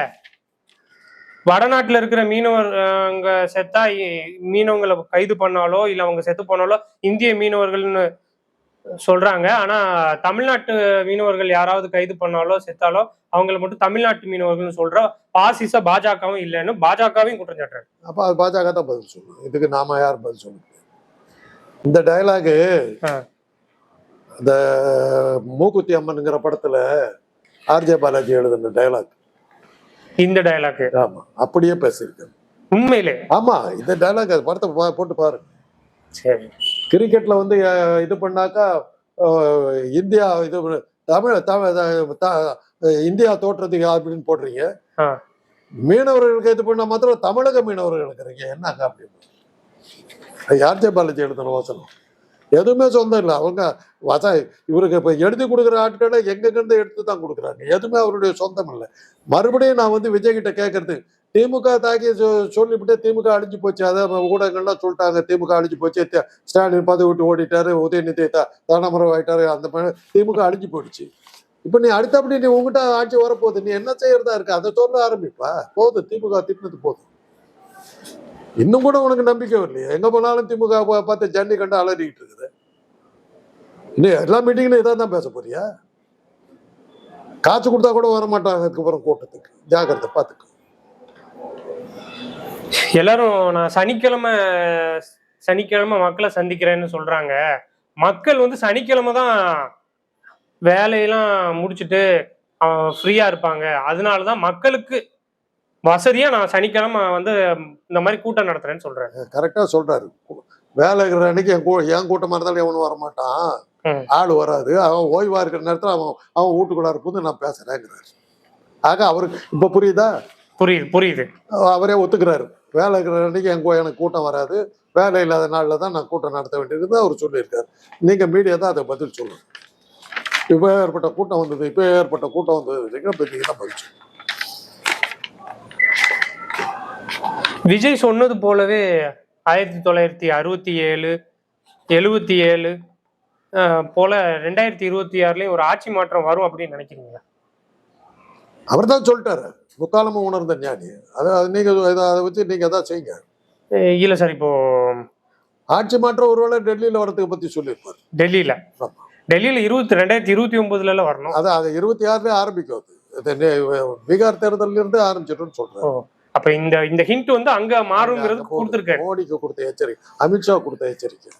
வடநாட்டுல இருக்கிற மீனவர் அங்க செத்தா மீனவங்களை கைது பண்ணாலோ இல்ல அவங்க செத்து போனாலோ இந்திய மீனவர்கள்னு சொல்றாங்க. ஆனா தமிழ்நாட்டு மீனவர்கள் யாராவது கைது பண்ணாலோ செத்தாலோ அவங்களை மட்டும் தமிழ்நாட்டு மீனவர்கள்னு சொல்ற பாசிச பாஜகவும் இல்லைன்னு பாஜகவையும் குற்றம் சாட்டுறாரு. அப்ப அது பாஜக தான் பதில் சொல்லணும். இதுக்கு நாம யார் பதில் சொல்ல? இந்த டயலாகு அந்த மூக்குத்தி அம்மன்ங்கிற படத்துல ஆர்ஜே பாலாஜி எழுதின டைலாக். இந்த டயலாக் ஆமா, அப்படியே பேசியிருக்காரு உண்மையிலே. ஆமா, இந்த டைலாக் படத்தை போட்டு பாருங்க. சரி. கிரிக்கெட்ல வந்து இது பண்ணாக்கா இந்தியா இது தமிழ் இந்தியா தோற்றதுக்கு அப்படின்னு போடுறீங்க. மீனவர்களுக்கு இது பண்ண மாத்திரம் தமிழக மீனவர்களுக்கு இருக்கீங்க என்னங்க அப்படின்னு. ஆர்ஜே பாலாஜி எழுதின வசனம் எதுவுமே சொந்தம் இல்லை. அவங்க இவருக்கு இப்ப எழுதி கொடுக்குற ஆட்களை எங்கிருந்து எடுத்து தான் கொடுக்குறாங்க. எதுவுமே அவருடைய சொந்தம் இல்லை. மறுபடியும் நான் வந்து விஜய் கிட்ட கேட்கறது, திமுக தாக்கி சொல்லிவிட்டு திமுக அழிஞ்சு போச்சு. அதான் ஊடகங்கள்லாம் சொல்லிட்டாங்க திமுக அழிஞ்சு போச்சு, ஸ்டாலின் பதவி விட்டு ஓடிட்டாரு, உதயநிதி தானமரம் ஆயிட்டாரு, அந்த திமுக அழிஞ்சு போயிடுச்சு. இப்ப நீ அடுத்தபடி நீ உங்ககிட்ட ஆட்சி வரப்போகுது, நீ என்ன செய்யறதா இருக்கு அதை சொல்ல ஆரம்பிப்பா. போதும், திமுக திட்டினது போதும். இன்னும் கூட உனக்கு நம்பிக்கை வரலையே. எங்க போனாலும் திமுக பார்த்து ஜன்னி கண்டு அலறிக்கிட்டு இருக்குது. இன்னும் எல்லா மீட்டிங்லையும் இதான் தான் பேச போறியா? காசு கொடுத்தா கூட வர மாட்டாங்க அதுக்கப்புறம் கூட்டத்துக்கு. ஜாக்கிரதை, பார்த்துக்க. எல்லாரும் நான் சனிக்கிழமை மக்களை சந்திக்கிறேன்னு சொல்றாங்க. மக்கள் வந்து சனிக்கிழமை தான் வேலையெல்லாம் முடிச்சுட்டு ஃப்ரீயா இருப்பாங்க. அதனாலதான் மக்களுக்கு வசதியா நான் சனிக்கிழமை வந்து இந்த மாதிரி கூட்டம் நடத்துறேன்னு சொல்றேன். கரெக்டா சொல்றாரு. வேலை இருக்கிற அன்னைக்கு என் கூட்டமா இருந்தாலும் எவனும் வரமாட்டான், ஆள் வராது. அவன் ஓய்வா இருக்கிற நேரத்துல அவன் வீட்டுக்குள்ளார போது நான் பேசுறேங்கிறாரு. ஆக அவருக்கு இப்ப புரியுதா? புரியுது. அவரே ஒத்துக்கிறாரு. வேலை இருக்கிற அன்னைக்கு எனக்கு கூட்டம் வராது, வேலை இல்லாத நாள்ல தான் நான் கூட்டம் நடத்த வேண்டியது அவர் சொல்லியிருக்காரு. நீங்க மீடியா தான் அதை பதில் சொல்லணும். இப்ப ஏற்பட்ட கூட்டம் வந்தது, இப்ப ஏற்பட்ட கூட்டம் வந்தது தான் பதில் சொல்லணும். விஜய் சொன்னது போலவே 1967, 77 போல 2026லயும் ஒரு ஆட்சி மாற்றம் வரும் அப்படின்னு நினைக்கிறீங்களா? அவர் தான் சொல்லிட்டாரு, முக்காலமும் உணர்ந்த ஞானி. அதை நீங்க அதை வச்சு நீங்க தான் செய்யுங்க. இல்ல சார், இப்போ ஆட்சி மாற்றம் ஒருவேளை டெல்லியில வரதுக்கு பத்தி சொல்லியிருப்பாரு. டெல்லியில 2029 வரணும். அது 26 ஆரம்பிக்கும். பீகார் தேர்தலில் இருந்து ஆரம்பிச்சிடும் சொல்றேன். அப்ப இந்த ஹிண்ட் வந்து அங்க மாறுங்கிறது கொடுத்திருக்காரு. மோடிக்கு கொடுத்த எச்சரிக்கை, அமித்ஷா கொடுத்த எச்சரிக்கை.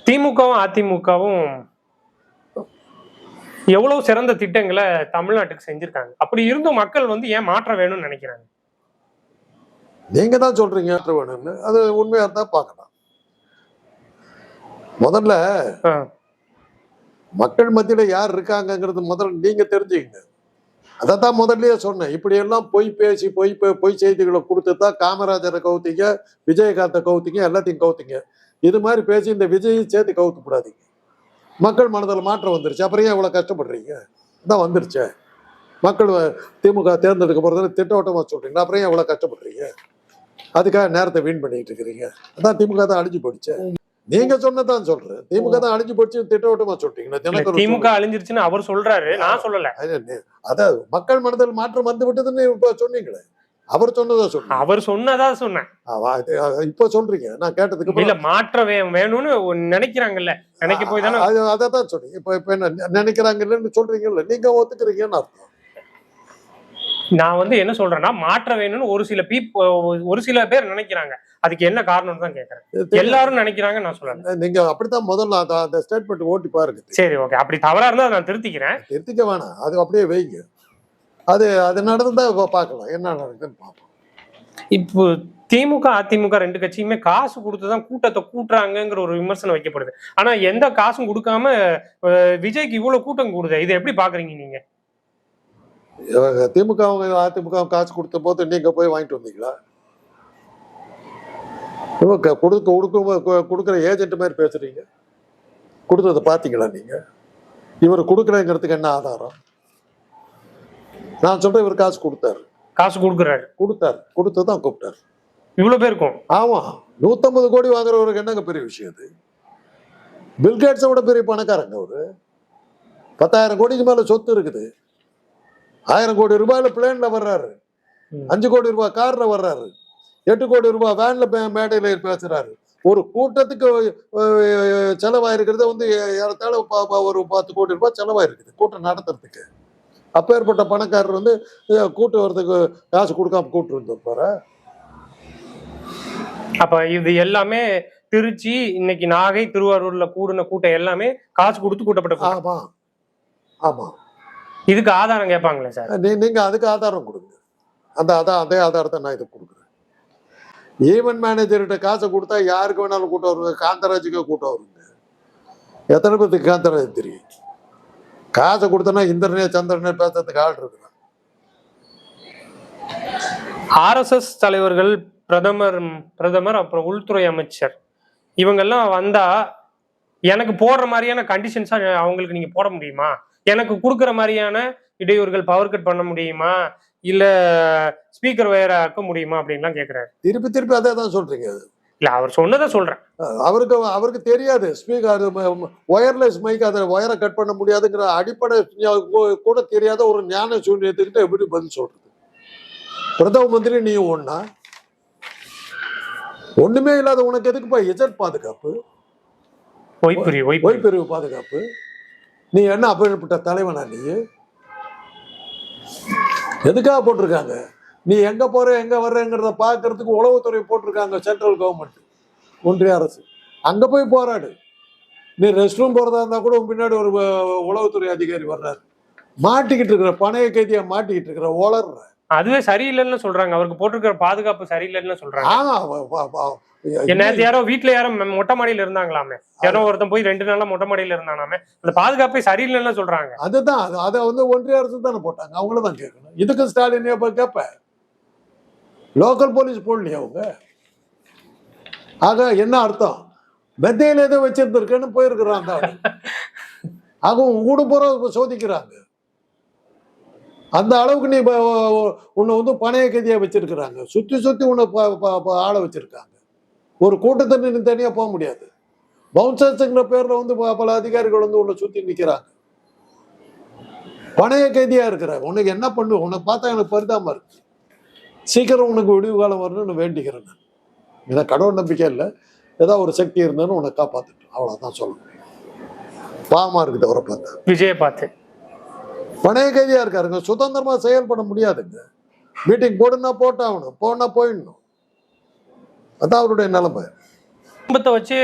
திமுகவும் அதிமுகவும் எவ்வளவு சிறந்த திட்டங்களை தமிழ்நாட்டுக்கு செஞ்சிருக்காங்க. அப்படி இருந்தும் மக்கள் வந்து ஏன் மாற்றம் வேணும்னு நினைக்கிறாங்க? நீங்க தான் சொல்றீங்க மாற்றம் வேணும்னு. அது உண்மையா இருந்தா பார்க்கலாம். முதல்ல மக்கள் மத்தியில யார் இருக்காங்கிறது முதல்ல நீங்க தெரிஞ்சுக்கங்க. அதைத்தான் முதல்லயே சொன்னேன். இப்படி எல்லாம் பொய் பேசி பொய் செய்திகளை கொடுத்துதான் காமராஜரை கவுத்திங்க, விஜயகாந்தை கவுத்திங்க, எல்லாத்தையும் கவுத்திங்க. இது மாதிரி பேசி இந்த விஜயும் சேர்த்து கவுத்து கூடாதீங்க. மக்கள் மனதில் மாற்றம் வந்துருச்சு, அப்புறம் ஏன் இவ்வளவு கஷ்டப்படுறீங்க? அதான் வந்துருச்சு. மக்கள் திமுக தேர்ந்தெடுக்க போறதுல திட்டவட்டமா சொல்றீங்க, அப்புறம் ஏன் இவ்வளவு கஷ்டப்படுறீங்க? அதுக்காக நேரத்தை வீண் பண்ணிட்டு இருக்கிறீங்க. அதான் திமுக தான் அழிஞ்சு போயிடுச்சு. நீங்க சொன்னதான் சொல்றேன். திமுக தான் அழிஞ்சு போச்சு திட்டவட்டமா சொல்றீங்க. திமுக அழிஞ்சிருச்சுன்னு அவர் சொல்றாரு, நான் சொல்லல. அதாவது மக்கள் மனதில் மாற்றம் வந்து விட்டதுன்னு இப்ப சொன்னீங்களே, அவர் சொன்னதா சொன்ன. அவர் சொன்னதா சொன்னேன். இப்ப சொல்றீங்க, நான் கேட்டதுக்கு இல்ல மாற்றம் வேணும்னு நினைக்கிறாங்கல்ல, நினைக்க போய் தானே அதான் சொன்னீங்க. இப்ப என்ன நினைக்கிறாங்கன்னு சொல்றீங்கல்ல, நீங்க ஒத்துக்கிறீங்கன்னு அர்த்தம். நான் வந்து என்ன சொல்றேன்னா, மாற்ற வேணும்னு ஒரு சில பேர் நினைக்கிறாங்க. அதுக்கு என்ன காரணம் தான் கேக்குறேன். எல்லாரும் நினைக்கிறாங்க நான் சொல்றேன். நீங்க அப்படித்தான் முதல்ல அந்த ஸ்டேட்மெண்ட் ஓட்டி பாருங்க. சரி, ஓகே. அப்படி தவறா இருந்தா நான் திருத்திக்கிறேன். திருத்திக்க வேணாம், அது அப்படியே வைங்க. அது நடந்தா பார்க்கலாம், என்ன நடக்குதுன்னு பார்ப்போம். இப்போ திமுக அதிமுக ரெண்டு கட்சியுமே காசு கொடுத்துதான் கூட்டத்தை கூட்டுறாங்கிற ஒரு விமர்சனம் வைக்கப்படுது. ஆனா எந்த காசும் கொடுக்காம விஜய்க்கு இவ்வளவு கூட்டம் கூடுது, இதை எப்படி பாக்குறீங்க நீங்க? திமுக அதிமுக காசு கொடுத்த போது நீங்க போய் வாங்கிட்டு வந்தீங்களா? கொடுக்குற ஏஜென்ட் மாதிரி பேசுறீங்க. கொடுத்ததை பாத்தீங்களா நீங்க? இவர் கொடுக்கலங்கிறதுக்கு என்ன ஆதாரம்? நான் சொல்றேன், இவர் காசு கொடுத்தாரு, காசு கொடுத்ததான் கூப்பிட்டாரு. இவ்வளவு பேருக்கும் ஆமா, 150 கோடி வாங்குறவருக்கு என்னங்க பெரிய விஷயம்? அது பில்கேட்ஸை விட பெரிய பணக்காரங்க அவரு. 10,000 கோடிக்கு மேல சொத்து இருக்குது. 1000 கோடி ரூபாயில பிளேன்ல வர்றாரு, 5 கோடி ரூபாய் கார்ல வர்றாரு, 8 கோடி ரூபாய் வேன்ல மேடையில பேசுறாரு. ஒரு கூட்டத்துக்கு செலவாயிருக்கிறது வந்து ஏறத்தாழ ஒரு 10 கோடி ரூபாய் செலவாயிருக்குது கூட்டம் நடத்துறதுக்கு. அப்பேற்பட்ட பணக்காரர் வந்து கூட்டு வரதுக்கு காசு கொடுக்காம கூட்டு வந்துருப்பாரு. அப்ப இது எல்லாமே திருச்சி, இன்னைக்கு நாகை, திருவாரூர்ல கூடின கூட்டம் எல்லாமே காசு கொடுத்து கூட்டப்பட்ட கூட்டம். ஆமா ஆமா. இதுக்கு ஆதாரம் கேட்பாங்களே சார். நீங்க அதுக்கு ஆதாரம் கொடுங்க. அதே ஆதாரத்தை நான் இதுக்கு கொடுக்குறேன். ஈவென்ட் மேனேஜர்கிட்ட காசை கொடுத்தா யாருக்கு வேணாலும் கூட்டம் வருங்க. காந்தராஜுக்கு கூட்டம் வருங்க. எத்தனை பேருக்கு காந்தராஜ் தெரியும்? காசை கொடுத்தனா இந்திரனே சந்திரனே பேசுறதுக்கு ஆள் இருக்கு. RSS தலைவர்கள், பிரதமர் அப்புறம் உள்துறை அமைச்சர் இவங்கெல்லாம் வந்தா எனக்கு போடுற மாதிரியான கண்டிஷன்ஸா அவங்களுக்கு நீங்க போட முடியுமா? எனக்கு கொடுக்குற மாதிரியான இடையூறுகள் பவர் கட் பண்ண முடியுமா? இல்ல ஸ்பீக்கர் வயர் ஆக்க முடியுமா அப்படின்லாம் கேட்கிறாரு. திருப்பி அதே தான் சொல்றீங்க. இல்ல அவர் சொன்னதை சொல்றேன். அவருக்கு தெரியாது ஸ்பீக்கர் ஒயர்லெஸ் மைக் அதை ஒயரை கட் பண்ண முடியாதுங்கிற அடிப்படை கூட தெரியாத ஒரு ஞான சூன்யத்துக்கிட்ட எப்படி பதில் சொல்றது? பிரதம மந்திரி நீ ஒண்ணா? ஒண்ணுமே இல்லாத உனக்கு எதுக்குப்பா எஜெட் பாதுகாப்பு, ஒய்பிரிவு பாதுகாப்பு? நீ என்ன அப்படிப்பட்ட தலைவனா? நீ எதுக்காக போட்டிருக்காங்க? நீ எங்க போற எங்க வர்றங்கிறத பாக்குறதுக்கு உளவுத்துறை போட்டிருக்காங்க. சென்ட்ரல் கவர்மெண்ட், ஒன்றிய அரசு. அங்க போய் போராடு. நீ ரெஸ்ட் ரூம் போறதா இருந்தா கூட பின்னாடி ஒரு உளவுத்துறை அதிகாரி வர்றாரு. மாட்டிக்கிட்டு இருக்கிற பணைய கைதியா மாட்டிக்கிட்டு இருக்கிற ஓலர். அதுவே சரியில்லைன்னு சொல்றாங்க. அவருக்கு போட்டிருக்கிற பாதுகாப்பு சரியில்லைன்னு சொல்றாங்க. நேற்று யாரோ வீட்டுல யாரோ மொட்டை மாடியில இருந்தாங்களாமே. யாரோ ஒருத்தன் போய் 2 நாளா மொட்டை மாடியில இருந்தானாமே. அந்த பாதுகாப்பே சரியில்லைன்னு சொல்றாங்க. அதுதான் அதை ஒன்றிய அரசு தானே போட்டாங்க. அவங்களதான் கேட்கணும். இதுக்கு ஸ்டாலின் கேப்ப லோக்கல் போலீஸ் போடலையா அவங்க? ஆக என்ன அர்த்தம்? மெத்தையில ஏதோ வச்சிருந்திருக்கேன்னு போயிருக்கிறாங்க. அவங்க கூட போற சோதிக்கிறாங்க. அந்த அளவுக்கு நீ உன்னை பணைய கைதியா வச்சிருக்கிறாங்க. சுத்தி உன்னை ஆள வச்சிருக்காங்க. ஒரு கூட்டத்தை நீ தனியா போக முடியாது. பவுன்சர்ஸ்ங்கிற பேர்ல பல அதிகாரிகள் உன்னை சுத்தி நிக்கிறாங்க. பணைய கைதியா இருக்கிற உனக்கு என்ன பண்ணு? உன்னை பார்த்தா எனக்கு பரிதாபமா இருக்கு. சீக்கிரம் உனக்கு விடிவு காலம் வரணும்னு வேண்டிக்கிறேன். நான் எனக்கு கடவுள் நம்பிக்கை இல்லை. ஏதாவது ஒரு சக்தி இருந்தாலும் உன்னை காப்பாத்துட்டு, அவ்வளவுதான் சொல்லணும். பாவமா இருக்குது அவரை பார்த்தா. விஜய பார்த்து பணைய கைதியா இருக்காருங்க. சுதந்திரமா செயல்பட முடியாதுங்க. மீட்டிங் போடுனா போட்டாகணும், போனா போயிடணும். அதான் அவருடைய நிலைமை. குடும்பத்தை வச்சு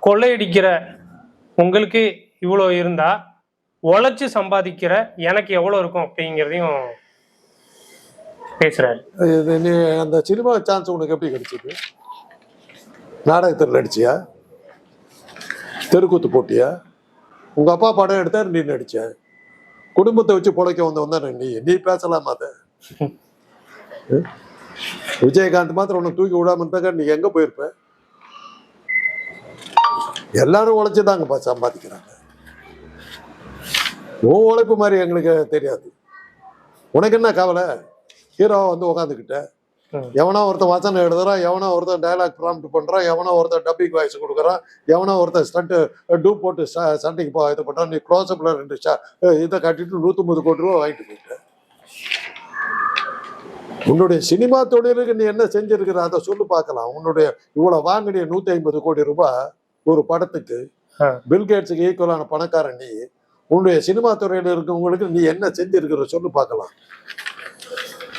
கொள்ளையடிக்கிற உங்களுக்கு இவ்வளவு இருந்தா, உழைச்சு சம்பாதிக்கிற எனக்கு எவ்வளவு இருக்கும் அப்படிங்கிறதையும் பேசுறாரு. நீ அந்த சினிமா சான்ஸ் உனக்கு எப்படி கிடைச்சது? நாடகத்தில் நடிச்சியா? தெருக்கூத்து போட்டியா? உங்க அப்பா படம் எடுத்தாரு, நீ நடிச்ச. குடும்பத்தை வச்சு பொழைக்க வந்தவன் நீ பேசலாமா? அதை விஜயகாந்த் மாத்திரம் உன்னை தூக்கி விடாம இருந்தாக்க நீ எங்க போயிருப்ப? எல்லாரும் உழைச்சுதாங்கப்பா சம்பாதிக்கிறாங்க. உன் உழைப்பு மாதிரி எங்களுக்கு தெரியாது. உனக்கு என்ன கவலை? ஹீரோவை உட்காந்துக்கிட்ட எவனோ ஒருத்தன் வசனம் எழுதுறான், எவனோ ஒருத்தன் டைலாக் ப்ராம்ப்ட் பண்றான், எவனோ ஒருத்தன் டப்பிங் வாய்ஸ் கொடுக்குறான், எவனோ ஒருத்தன் ஸ்டண்ட் டூ போட்டு சண்டைக்கு இது பண்றான். நீ க்ளோஸ்அப்ல 2 இதை கட்டிட்டு 150 கோடி ரூபா வாங்கிட்டு போயிட்ட. உன்னுடைய சினிமா தொழிலுக்கு நீ என்ன செஞ்சிருக்கிற அதை சொல்லு பார்க்கலாம். உன்னுடைய இவ்வளவு வாங்கினிய 150 கோடி ரூபாய் ஒரு படத்துக்கு, பில்கேட்ஸுக்கு ஈக்குவலான பணக்காரன் நீ. உன்னுடைய சினிமா துறையில் இருக்கவங்களுக்கு நீ என்ன செஞ்சிருக்கிற சொல்லு பார்க்கலாம்.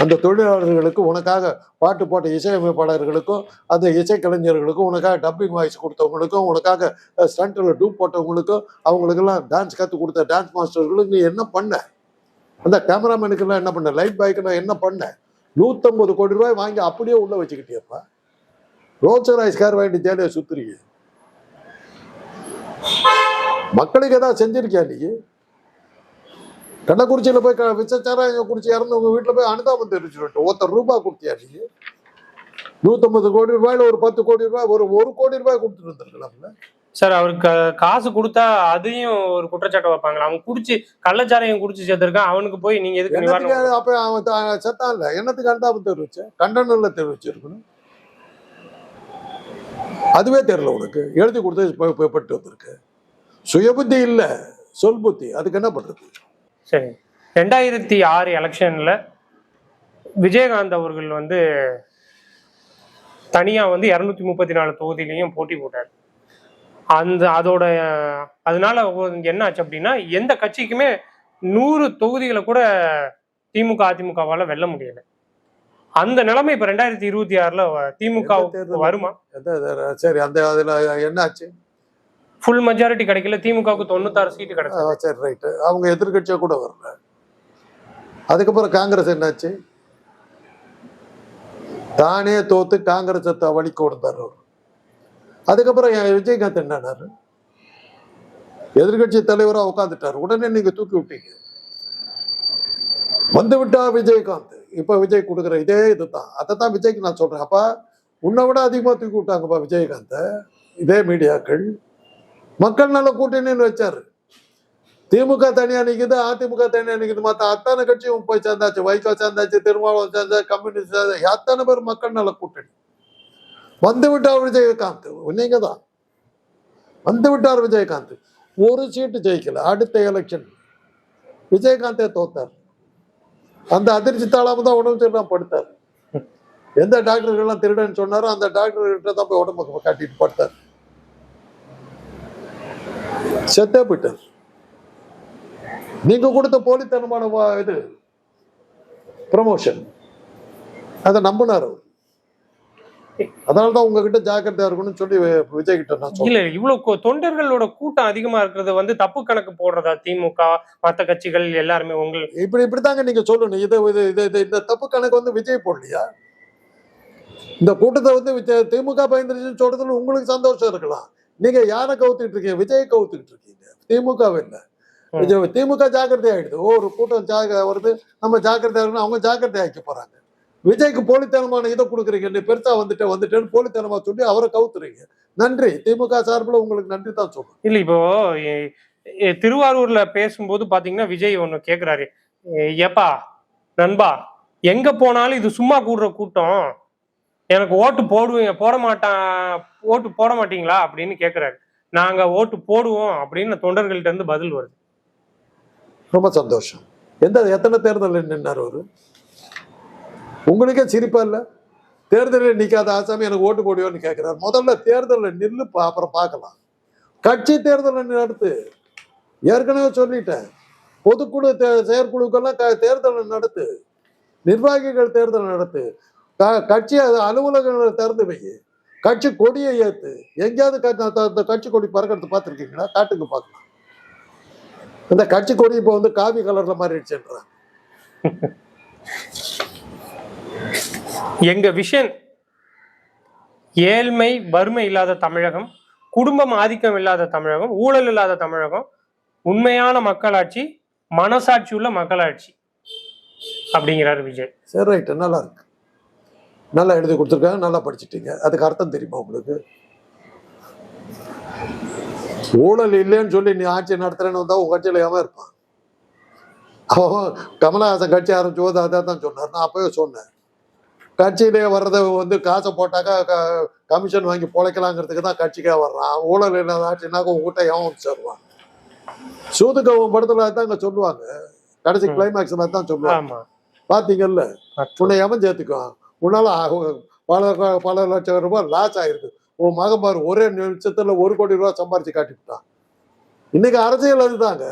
அந்த தொழிலாளர்களுக்கு, உனக்காக பாட்டு போட்ட இசையமைப்பாளர்களுக்கும் அந்த இசைக்கலைஞர்களுக்கும், உனக்காக டப்பிங் வாய்ஸ் கொடுத்தவங்களுக்கும், உனக்காக ஸ்டண்ட்ல டூப் போட்டவங்களுக்கும், அவங்களுக்கெல்லாம் டான்ஸ் கற்றுக் கொடுத்த டான்ஸ் மாஸ்டர்களுக்கு நீ என்ன பண்ண? அந்த கேமராமேனுக்கெல்லாம் என்ன பண்ண? லைட் பாய்க்கெல்லாம் என்ன பண்ண? 150 கோடி ரூபாய் வாங்கி அப்படியே உள்ள வச்சுக்கிட்டியப்பா. ரோல்ஸ் ராய்ஸ் கார் வாங்கிட்டு ஜேலியா சுத்துறீங்க. மக்களுக்கு ஏதாவது செஞ்சிருக்கியா நீ? கள்ளக்குறிச்சியில போய் விசச்சாரம் குடிச்சு இறந்தவங்க வீட்டுல போய் அனுதாபம் தெரிவிச்சுட்டு ₹1 கொடுத்தியா நீ? 150 கோடி ரூபாயில ஒரு 10 கோடி ரூபாய், ஒரு 1 கோடி ரூபாய் கொடுத்துட்டு வந்துருக்கலாம்ல சார். அவருக்கு காசு கொடுத்தா அதையும் ஒரு குற்றச்சாட்டை வைப்பாங்களா? அவன் குடிச்சு கள்ளச்சாரையும் குடிச்சு சேர்த்திருக்கான், அவனுக்கு போய் நீங்க எதுக்கு? அப்ப அவன் செத்தான் இல்ல, என்னத்துக்கு அனுதாபம் தெரிவிச்ச? கண்டனம்ல தெரிவிச்சிருக்கணும். அதுவே தெரியல உனக்கு. எழுதி கொடுத்து பட்டு வந்திருக்கு. சுயபுத்தி இல்ல, சொல் புத்தி. அதுக்கு என்ன பண்றது? சரி, 2006 எலெக்ஷன்ல விஜயகாந்த் அவர்கள் தனியா 234 தொகுதியிலையும் போட்டி போட்டார். அதனால என்ன ஆச்சு அப்படின்னா, எந்த கட்சிக்குமே 100 தொகுதிகளை கூட திமுக அதிமுகவால வெல்ல முடியல. அந்த நிலைமை இப்ப 2026ல திமுகவுக்கு வருமா? சரி, அந்த அதுல என்னாச்சு? ஃபுல் மெஜாரிட்டி கிடைக்கல, திமுகவுக்கு 96 சீட்டு கிடைச்சது. சரி, ரைட்டு. அவங்க எதிர்கட்சியா கூட வரல. அதுக்கப்புறம் காங்கிரஸ் என்னாச்சு? தானே தோத்து காங்கிரஸ் வழிக்கு கொடுத்தாரு அவர். அதுக்கப்புறம் விஜயகாந்த் என்னாரு? எதிர்கட்சி தலைவரா உட்காந்துட்டாரு. உடனே நீங்க தூக்கி விட்டீங்க. வந்து விட்டா விஜயகாந்த். இப்ப விஜய் கொடுக்குற இதே இதுதான். அதைத்தான் விஜய்க்கு நான் சொல்றேன். அப்ப உன்னை விட அதிகமா தூக்கி விட்டாங்கப்பா விஜயகாந்த். இதே மீடியாக்கள் மக்கள் நல கூட்டணின்னு வச்சாரு. திமுக தனியா நிக்குது, அதிமுக தனியா நிக்குது, மத்த அத்தனை கட்சியும் போய் சேர்ந்தாச்சு. வைகோ சேர்ந்தாச்சு, திருமாவளவன் சேர்ந்தாச்சு, கம்யூனிஸ்ட் சேர்ந்தாச்சு, அத்தனை பேர் மக்கள் நல கூட்டணி. வந்து விட்டார் விஜயகாந்த். நீங்க தான் வந்து விட்டார் விஜயகாந்த். ஒரு சீட்டு ஜெயிக்கல. அடுத்த எலெக்ஷன் விஜயகாந்தே தோத்தார். அந்த அதிர்ச்சி தாளாம தான் உடம்பு சரியில்லாம படுத்தார். எந்த டாக்டர்கள்லாம் திருடன்னு சொன்னாரோ அந்த டாக்டர்கிட்ட தான் போய் உடம்பு காட்டிட்டு படுத்தார். செத்தே போயிட்டார். நீங்க கொடுத்த போலித்தனமான இது ப்ரமோஷன் அதை நம்பினார். அதனாலதான் உங்ககிட்ட ஜாக்கிரதையா இருக்கணும்னு சொல்லி விஜய் கிட்ட நான் இல்ல, இவ்வளவு தொண்டர்களோட கூட்டம் அதிகமா இருக்கிறது தப்பு கணக்கு போடுறதா திமுக மத்த கட்சிகள் எல்லாருமே? உங்களுக்கு இப்படித்தாங்க நீங்க சொல்லணும். இந்த தப்பு கணக்கு விஜய் போடலையா? இந்த கூட்டத்தை திமுக பயந்துருச்சுன்னு சொல்றதுல உங்களுக்கு சந்தோஷம் இருக்கலாம். நீங்க யாரை கவுத்துக்கிட்டு இருக்கீங்க? விஜய் கவுத்துக்கிட்டு இருக்கீங்க, திமுக இல்ல. திமுக ஜாக்கிரதை ஆயிடுது. ஒரு கூட்டம் வருது, நம்ம ஜாக்கிரதையா இருக்கணும், அவங்க ஜாக்கிரதை ஆக்கி போறாங்க. விஜய்க்கு போலித்தனமான இதை கொடுக்குறீங்க. பெருசா வந்துட்டேன்னு போலித்தனமா சொல்லி அவரை கவுத்துறீங்க. நன்றி, திமுக சார்பில் உங்களுக்கு நன்றி தான் சொல்றோம். இல்ல, இப்போ திருவாரூர்ல பேசும்போது பாத்தீங்கன்னா விஜய் ஒண்ணு கேக்குறாரு, ஏப்பா நண்பா, எங்க போனாலும் இது சும்மா கூடுற கூட்டம், எனக்கு ஓட்டு போட மாட்டீங்களா அப்படின்னு கேக்குறாரு. நாங்க ஓட்டு போடுவோம் அப்படின்னு தொண்டர்கள்ட்ட இருந்து பதில் வருது. ரொம்ப சந்தோஷம். எத்தனை தேர்தல் நின்னார் அவரு? உங்களுக்கே சிரிப்பா இல்ல? தேர்தலில் நிக்காத ஆசாமி எனக்கு ஓட்டு போடுவோன்னு கேட்கிறார். முதல்ல தேர்தலில் நில்லு, அப்புறம் பார்க்கலாம். கட்சி தேர்தலில் நடத்து. ஏற்கனவே சொல்லிட்டேன். பொதுக்குழு செயற்குழுக்கெல்லாம் தேர்தலை நடத்து. நிர்வாகிகள் தேர்தல் நடத்து. கட்சி அலுவலகங்களை திறந்து வை. கட்சி கொடியை ஏத்து. எங்கேயாவது கட்சி கொடி பறக்கிறது பார்த்துருக்கீங்களா? காட்டுக்கு பார்க்கலாம். இந்த கட்சி கொடி இப்போ காவி கலர்ல மாறிடுச்சுன்றான். எங்க விஷன் ஏழ்மை வறுமை இல்லாத தமிழகம், குடும்பம் ஆதிக்கம் இல்லாத தமிழகம், ஊழல் இல்லாத தமிழகம், உண்மையான மக்களாட்சி, மனசாட்சி உள்ள மக்களாட்சி அப்படிங்கிறாரு விஜய். சரி, ரைட், நல்லா இருக்கு. நல்லா எழுதி கொடுத்துருக்காங்க, நல்லா படிச்சுட்டீங்க. அதுக்கு அர்த்தம் தெரியுமா உங்களுக்கு? ஊழல் இல்லைன்னு சொல்லி நீ ஆட்சி நடத்துறேன்னு வந்தா உங்க கட்சியில ஏமா இருப்பான்? அவன் கமலஹாசன் கட்சி ஆரம்பிச்சு போது அதை தான் சொன்னார். நான் அப்பவே சொன்னேன், கட்சியிலே வர்றதை காசை போட்டாக்கா கமிஷன் வாங்கி பொழைக்கலாங்கிறதுக்கு தான் கட்சிக்கே வர்றான். ஊழல் இல்லாத ஆட்சினாக்க உங்ககிட்ட ஏன் சேருவான்? சூதுகவும் படத்துல தான் இங்க சொல்லுவாங்க. கடைசி கிளைமேக்ஸ் மாதிரி தான் சொல்லுவாங்க. பாத்தீங்கல்ல, உன்னை எவன் சேர்த்துக்குவான்? உன்னால பல லட்சம் ரூபாய் லாஸ் ஆயிருக்கு. உன் மகன் பாரு, ஒரே நிமிஷத்துல 1 கோடி ரூபாய் சம்பாரிச்சு காட்டிவிட்டான். இன்னைக்கு அரசியல் அதுதாங்க.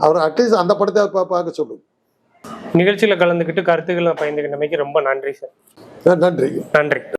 அவர் அட்லீஸ்ட் அந்த படத்தை பார்க்க சொல்லுங்க. நிகழ்ச்சியில கலந்துக்கிட்டு கருத்துக்களை பயந்துக்கிட்டமைக்கு ரொம்ப நன்றி சார். நன்றி.